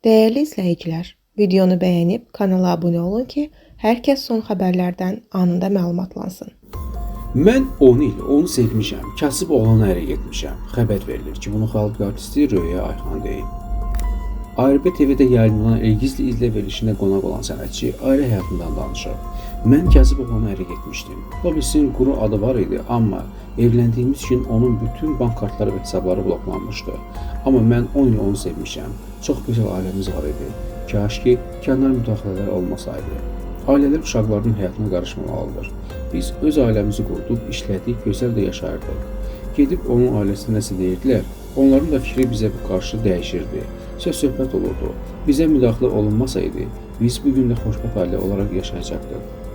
Değerli izləyicilər, videonu bəyənib kanala abunə olun ki, hər kəs son xəbərlərdən anında məlumatlansın. Mən 10 il onu sevmişəm, kasıb oğlana ərə getmişəm. Xəbər verilir ki, bunu xalq artisti Röya Ayxan deyib. ARB TV-də yayımlanan Elgizli izlə verilişində qonaq olan sənətçi ailə həyatından danışır. Mən kasıb oğlana ərə getmişdim. Lobisin quru adı var idi, amma evləndiyimiz gün onun bütün bank kartları və hesabları bloklanmışdı. Amma mən 10 il onu sevmişəm. Çox gözəl ailəmiz var idi. Kaş ki, kənar müdaxilələr olmasaydı. Ailələr uşaqlarının həyatına qarışmamalıdır. Biz öz ailəmizi qurduq, işlədik, gözəl də yaşayırdıq. Gedib onun ailəsinə nəsə deyirdilər, onların da fikri bizə qarşı dəyişirdi. Söz-söhbət olurdu. Bizə müdaxilə olunmasaydı, biz bugün də xoşbəxt ailə olaraq yaşayacaqdıq.